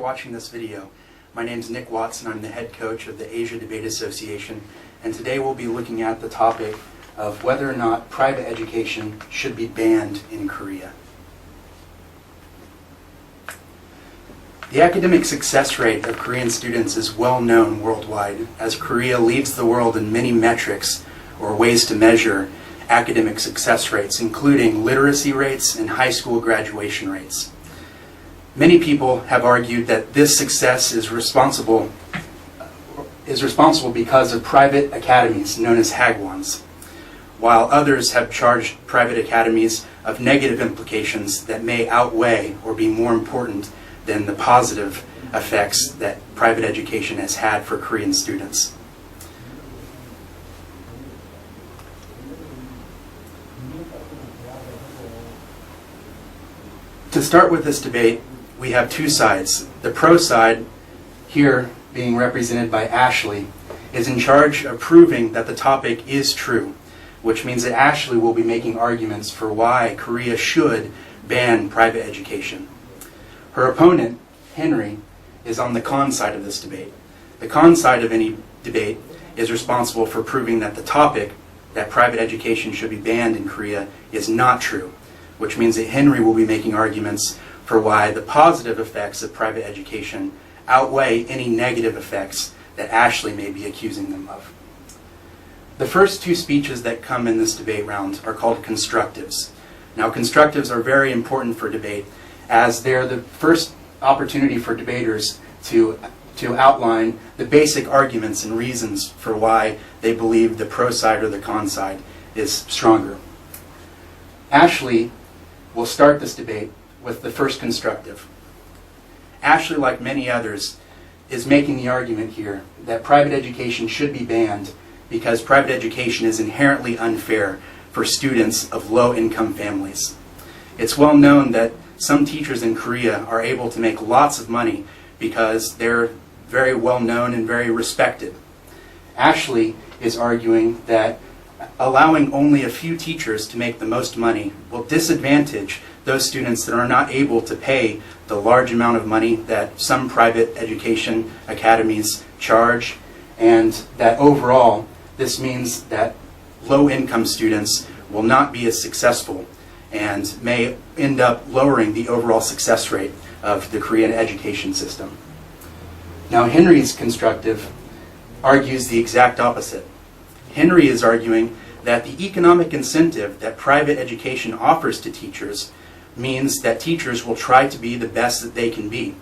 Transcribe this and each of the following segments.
watching this video. My name is Nick Watson. I'm the head coach of the Asia Debate Association, and today we'll be looking at the topic of whether or not private education should be banned in Korea. The academic success rate of Korean students is well known worldwide, as Korea leads the world in many metrics or ways to measure academic success rates, including literacy rates and high school graduation rates. Many people have argued that this success is responsible because of private academies known as hagwons, while others have charged private academies of negative implications that may outweigh or be more important than the positive effects that private education has had for Korean students. To start with this debate, we have two sides. The pro side, here being represented by Ashley, is in charge of proving that the topic is true, which means that Ashley will be making arguments for why Korea should ban private education. Her opponent, Henry, is on the con side of this debate. The con side of any debate is responsible for proving that the topic, that private education should be banned in Korea, is not true, which means that Henry will be making arguments for why the positive effects of private education outweigh any negative effects that Ashley may be accusing them of. The first two speeches that come in this debate round are called constructives. Now, constructives are very important for debate, as they're the first opportunity for debaters to outline the basic arguments and reasons for why they believe the pro side or the con side is stronger. Ashley will start this debate with the first constructive. Ashley, like many others, is making the argument here that private education should be banned because private education is inherently unfair for students of low-income families. It's well known that some teachers in Korea are able to make lots of money because they're very well known and very respected. Ashley is arguing that allowing only a few teachers to make the most money will disadvantage those students that are not able to pay the large amount of money that some private education academies charge, and that overall this means that low-income students will not be as successful and may end up lowering the overall success rate of the Korean education system. Now, Henry's constructive argues the exact opposite. Henry is arguing that the economic incentive that private education offers to teachers means that teachers will try to be the best that they can be,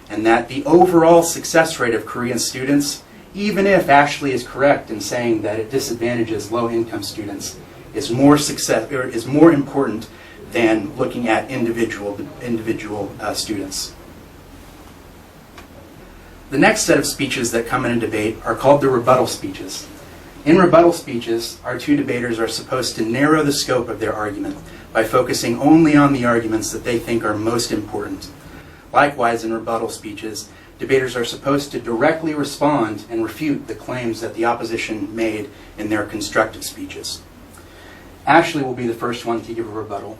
and that the overall success rate of Korean students, even if Ashley is correct in saying that it disadvantages low-income students, is more important than looking at individual students. The next set of speeches that come in a debate are called the rebuttal speeches. In rebuttal speeches, our two debaters are supposed to narrow the scope of their argument by focusing only on the arguments that they think are most important. Likewise, in rebuttal speeches, debaters are supposed to directly respond and refute the claims that the opposition made in their constructive speeches. Ashley will be the first one to give a rebuttal.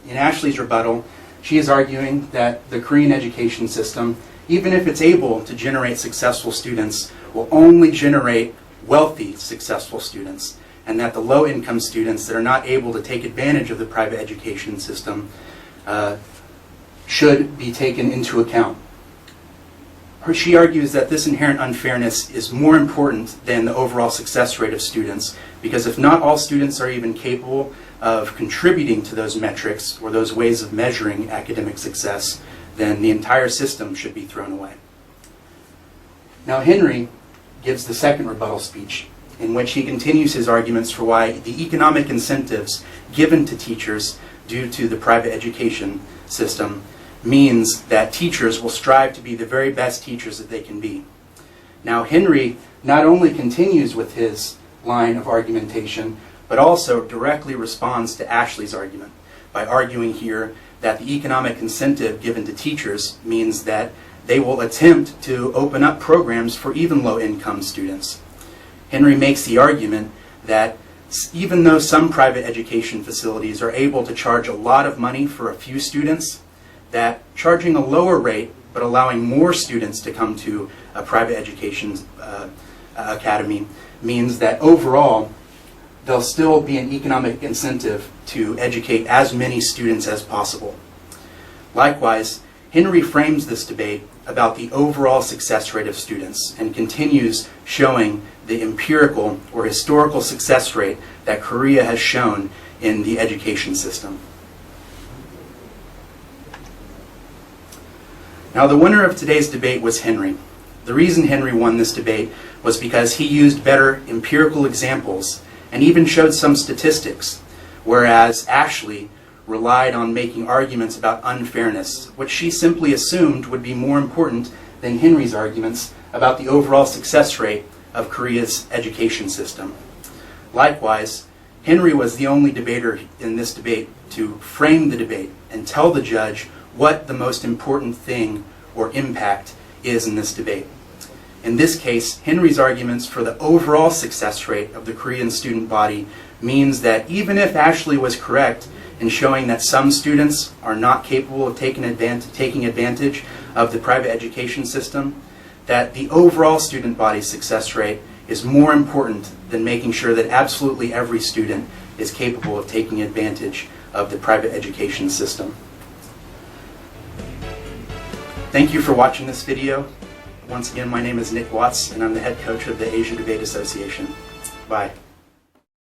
In Ashley's rebuttal, she is arguing that the Korean education system, even if it's able to generate successful students, will only generate wealthy, successful students, and that the low-income students that are not able to take advantage of the private education system should be taken into account. She argues that this inherent unfairness is more important than the overall success rate of students, because if not all students are even capable of contributing to those metrics or those ways of measuring academic success, then the entire system should be thrown away. Now, Henry gives the second rebuttal speech, in which he continues his arguments for why the economic incentives given to teachers due to the private education system means that teachers will strive to be the very best teachers that they can be. Now, Henry not only continues with his line of argumentation, but also directly responds to Ashley's argument by arguing here that the economic incentive given to teachers means that they will attempt to open up programs for even low-income students. Henry makes the argument that even though some private education facilities are able to charge a lot of money for a few students, that charging a lower rate but allowing more students to come to a private education academy means that overall there'll still be an economic incentive to educate as many students as possible. Likewise, Henry frames this debate about the overall success rate of students and continues showing the empirical or historical success rate that Korea has shown in the education system. Now, the winner of today's debate was Henry. The reason Henry won this debate was because he used better empirical examples and even showed some statistics, whereas Ashley relied on making arguments about unfairness, which she simply assumed would be more important than Henry's arguments about the overall success rate of Korea's education system. Likewise, Henry was the only debater in this debate to frame the debate and tell the judge what the most important thing or impact is in this debate. In this case, Henry's arguments for the overall success rate of the Korean student body means that even if Ashley was correct in showing that some students are not capable of taking advantage of the private education system, that the overall student body's success rate is more important than making sure that absolutely every student is capable of taking advantage of the private education system. Thank you for watching this video. Once again, my name is Nick Watts, and I'm the head coach of the Asia Debate Association. Bye.